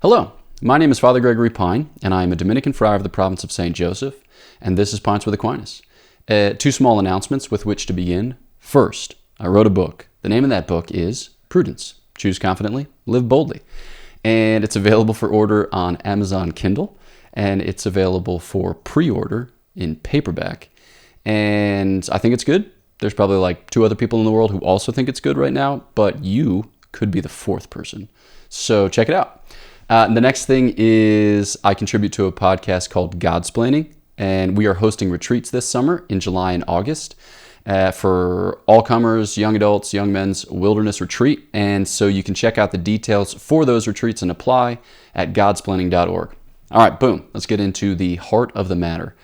Hello, my name is Father Gregory Pine, and I am a Dominican friar of the province of St. Joseph, and this is Pints with Aquinas. Two small announcements with which to begin. First, I wrote a book. The name of that book is Prudence. Choose confidently, live boldly. And it's available for order on Amazon Kindle, and it's available for pre-order in paperback. And I think it's good. There's probably like two other people in the world who also think it's good right now, but you could be the fourth person. So check it out. The next thing is I contribute to a podcast called Godsplaining, and we are hosting retreats this summer in July and August for all comers, young adults, young men's wilderness retreat. And so you can check out the details for those retreats and apply at godsplaining.org. All right, boom. Let's get into the heart of the matter.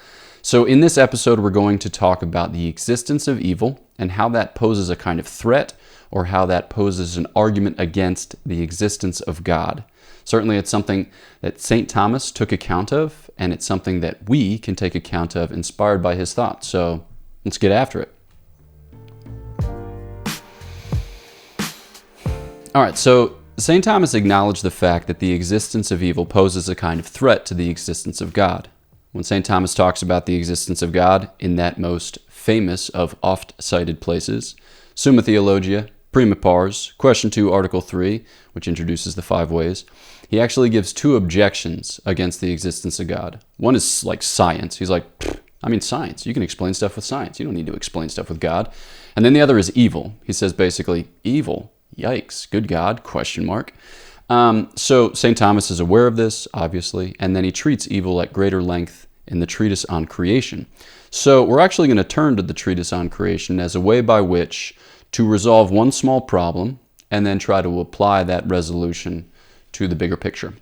So in this episode, we're going to talk about the existence of evil and how that poses a kind of threat, or how that poses an argument against the existence of God. Certainly it's something that St. Thomas took account of, and it's something that we can take account of inspired by his thoughts. So let's get after it. All right, so St. Thomas acknowledged the fact that the existence of evil poses a kind of threat to the existence of God. When St. Thomas talks about the existence of God in that most famous of oft-cited places, Summa Theologia, Prima Pars, Question 2, Article 3, which introduces the five ways, he actually gives two objections against the existence of God. One is like science. He's like, science. You can explain stuff with science. You don't need to explain stuff with God. And then the other is evil. He says basically, evil, yikes, good God, question mark. So St. Thomas is aware of this, obviously, and then he treats evil at greater length in the Treatise on Creation. So we're actually going to turn to the Treatise on Creation as a way by which to resolve one small problem and then try to apply that resolution to the bigger picture.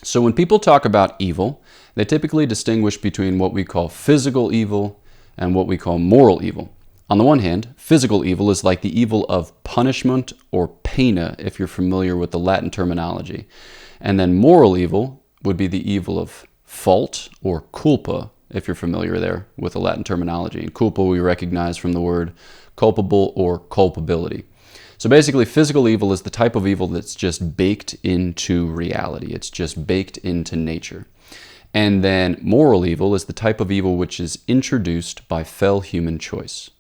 So when people talk about evil, they typically distinguish between what we call physical evil and what we call moral evil. On the one hand, physical evil is like the evil of punishment or pena, if you're familiar with the Latin terminology. And then moral evil would be the evil of fault or culpa, if you're familiar there with the Latin terminology. And culpa we recognize from the word culpable or culpability. So basically, physical evil is the type of evil that's just baked into reality. It's just baked into nature. And then moral evil is the type of evil which is introduced by fell human choice.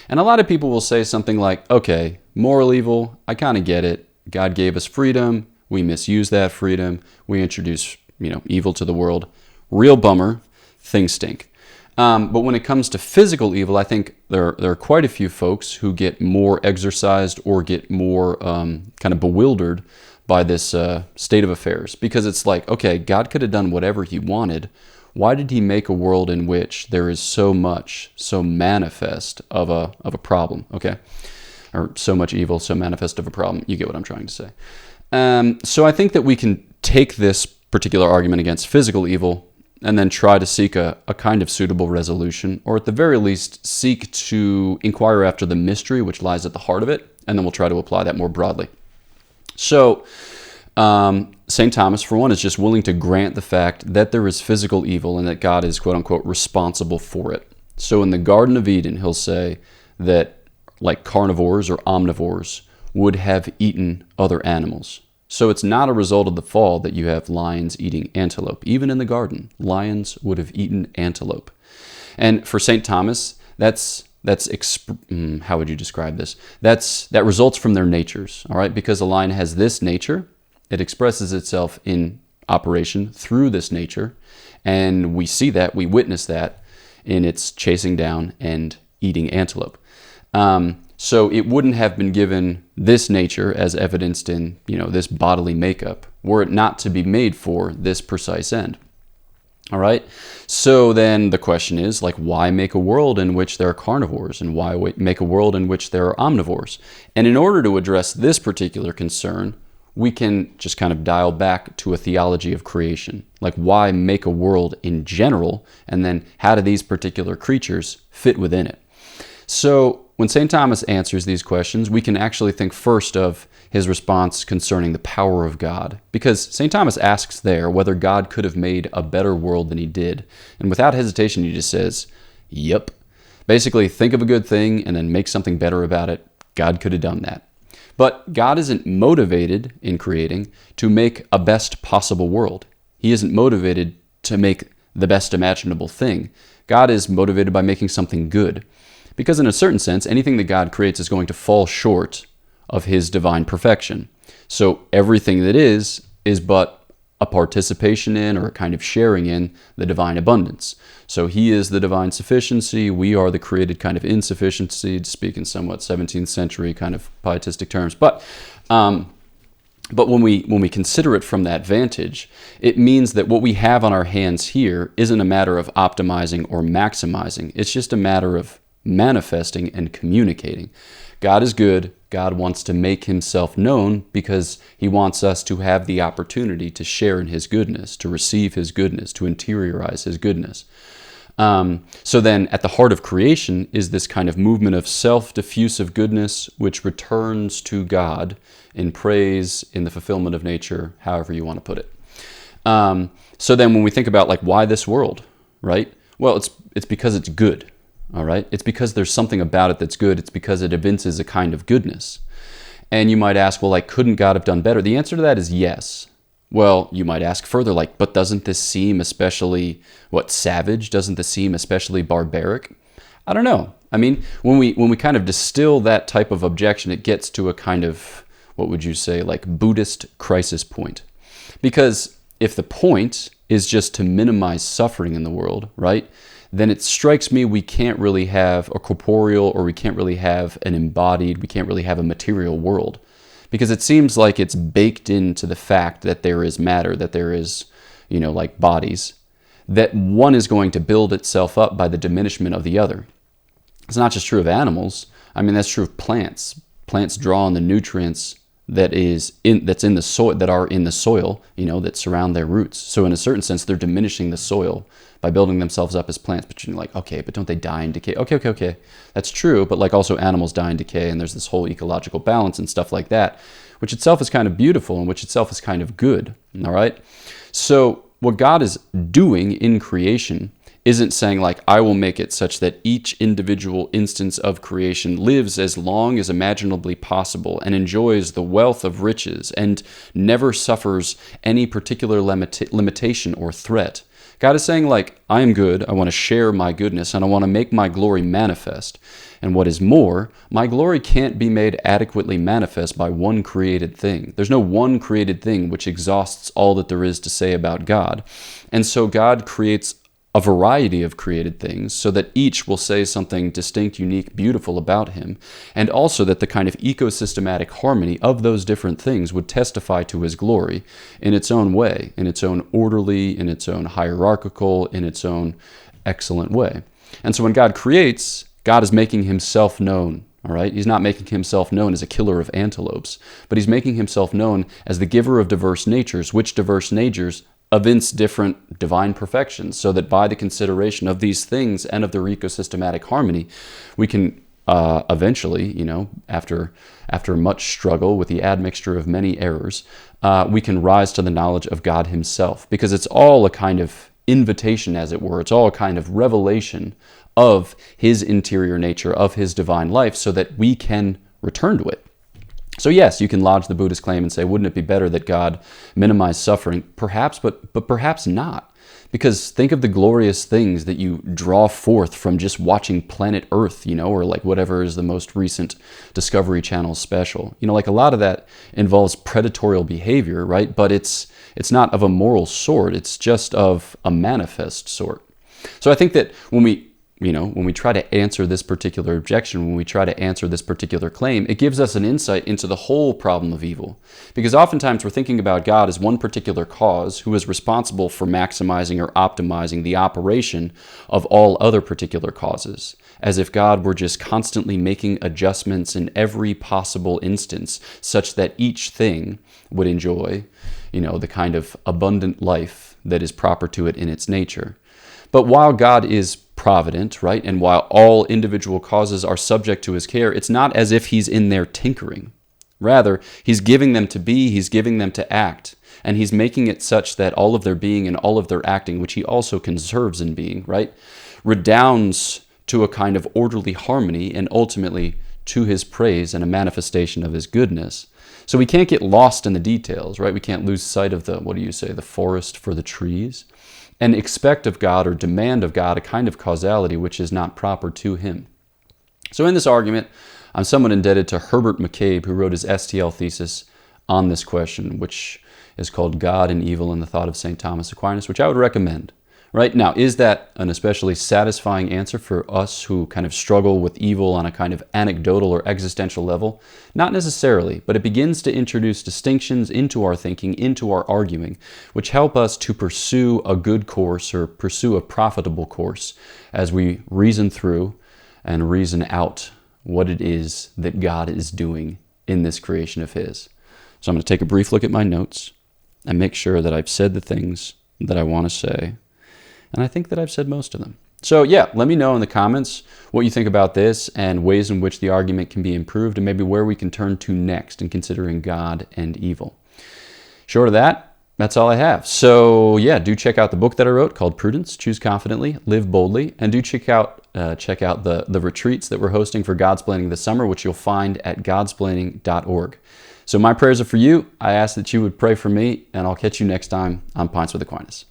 And a lot of people will say something like, okay, moral evil, I kind of get it. God gave us freedom. We misuse that freedom. We introduce, evil to the world. Real bummer. Things stink. But when it comes to physical evil, I think there are quite a few folks who get more exercised or get more kind of bewildered by this state of affairs. Because it's like, okay, God could have done whatever he wanted. Why did he make a world in which there is so manifest of a problem, okay? Or so much evil, so manifest of a problem. You get what I'm trying to say. So I think that we can take this particular argument against physical evil and then try to seek a kind of suitable resolution, or at the very least seek to inquire after the mystery which lies at the heart of it, and then we'll try to apply that more broadly. So St. Thomas, for one, is just willing to grant the fact that there is physical evil and that God is, quote unquote, responsible for it. So in the Garden of Eden, he'll say that like carnivores or omnivores would have eaten other animals. So it's not a result of the fall that you have lions eating antelope. Even in the garden, lions would have eaten antelope. And for St. Thomas, how would you describe this? That results from their natures, all right? Because a lion has this nature, it expresses itself in operation through this nature, and we see that, we witness that in its chasing down and eating antelope. So it wouldn't have been given this nature as evidenced in, this bodily makeup, were it not to be made for this precise end. All right. So then the question is, why make a world in which there are carnivores, and why make a world in which there are omnivores? And in order to address this particular concern, we can just kind of dial back to a theology of creation. Why make a world in general, and then how do these particular creatures fit within it? So when St. Thomas answers these questions, we can actually think first of his response concerning the power of God. Because St. Thomas asks there whether God could have made a better world than he did. And without hesitation, he just says, yep. Basically, think of a good thing and then make something better about it. God could have done that. But God isn't motivated in creating to make a best possible world. He isn't motivated to make the best imaginable thing. God is motivated by making something good. Because in a certain sense, anything that God creates is going to fall short of his divine perfection. So everything that is but a participation in or a kind of sharing in the divine abundance. So he is the divine sufficiency. We are the created kind of insufficiency, to speak in somewhat 17th century kind of pietistic terms. But when we consider it from that vantage, it means that what we have on our hands here isn't a matter of optimizing or maximizing. It's just a matter of manifesting and communicating. God is good. God wants to make himself known because he wants us to have the opportunity to share in his goodness, to receive his goodness, to interiorize his goodness. So then at the heart of creation is this kind of movement of self-diffusive goodness which returns to God in praise, in the fulfillment of nature, however you want to put it. So then when we think about like why this world, right? Well, it's because it's good. All right? It's because there's something about it that's good. It's because it evinces a kind of goodness. And you might ask, well, like, couldn't God have done better? The answer to that is yes. Well, you might ask further, like, but doesn't this seem especially, savage? Doesn't this seem especially barbaric? I don't know. I mean, when we kind of distill that type of objection, it gets to a kind of, what would you say, like Buddhist crisis point. Because if the point is just to minimize suffering in the world, right? Then it strikes me we can't really have a corporeal, or we can't really have an embodied, we can't really have a material world. Because it seems like it's baked into the fact that there is matter, that there is, like bodies, that one is going to build itself up by the diminishment of the other. It's not just true of animals. I mean, that's true of plants. Plants draw on the nutrients that are in the soil, that surround their roots. So in a certain sense, they're diminishing the soil by building themselves up as plants. But you're like, okay, but don't they die and decay? Okay. That's true, but like also animals die and decay, and there's this whole ecological balance and stuff like that, which itself is kind of beautiful and which itself is kind of good, all right? So what God is doing in creation isn't saying like, I will make it such that each individual instance of creation lives as long as imaginably possible and enjoys the wealth of riches and never suffers any particular limitation or threat. God is saying like, I am good, I want to share my goodness, and I want to make my glory manifest. And what is more, my glory can't be made adequately manifest by one created thing. There's no one created thing which exhausts all that there is to say about God. And so God creates a variety of created things so that each will say something distinct, unique, beautiful about him, and also that the kind of ecosystematic harmony of those different things would testify to his glory in its own way, in its own orderly, in its own hierarchical, in its own excellent way. And so when God creates, God is making himself known. All right? He's not making himself known as a killer of antelopes, but he's making himself known as the giver of diverse natures, which diverse natures evince different divine perfections, so that by the consideration of these things and of their ecosystematic harmony, we can eventually, after much struggle with the admixture of many errors, we can rise to the knowledge of God himself, because it's all a kind of invitation, as it were. It's all a kind of revelation of his interior nature, of his divine life, so that we can return to it. So yes, you can lodge the Buddhist claim and say, wouldn't it be better that God minimized suffering? Perhaps, but perhaps not. Because think of the glorious things that you draw forth from just watching Planet Earth, or like whatever is the most recent Discovery Channel special. Like a lot of that involves predatorial behavior, right? But it's not of a moral sort. It's just of a manifest sort. So I think that when we try to answer this particular objection, when we try to answer this particular claim, it gives us an insight into the whole problem of evil. Because oftentimes we're thinking about God as one particular cause who is responsible for maximizing or optimizing the operation of all other particular causes, as if God were just constantly making adjustments in every possible instance such that each thing would enjoy, the kind of abundant life that is proper to it in its nature. But while God is provident, right, and while all individual causes are subject to his care, it's not as if he's in there tinkering. Rather, he's giving them to be, he's giving them to act, and he's making it such that all of their being and all of their acting, which he also conserves in being, right, redounds to a kind of orderly harmony and ultimately to his praise and a manifestation of his goodness. So we can't get lost in the details, right? We can't lose sight of the forest for the trees, and expect of God or demand of God a kind of causality which is not proper to him. So in this argument, I'm somewhat indebted to Herbert McCabe, who wrote his STL thesis on this question, which is called God and Evil in the Thought of St. Thomas Aquinas, which I would recommend. Right now, is that an especially satisfying answer for us who kind of struggle with evil on a kind of anecdotal or existential level? Not necessarily, but it begins to introduce distinctions into our thinking, into our arguing, which help us to pursue a good course or pursue a profitable course as we reason through and reason out what it is that God is doing in this creation of his. So I'm going to take a brief look at my notes and make sure that I've said the things that I want to say. And I think that I've said most of them. So yeah, let me know in the comments what you think about this and ways in which the argument can be improved and maybe where we can turn to next in considering God and evil. Short of that, that's all I have. So yeah, do check out the book that I wrote called Prudence, Choose Confidently, Live Boldly, and do check out the retreats that we're hosting for Godsplaining this summer, which you'll find at godsplaining.org. So my prayers are for you. I ask that you would pray for me, and I'll catch you next time on Pints with Aquinas.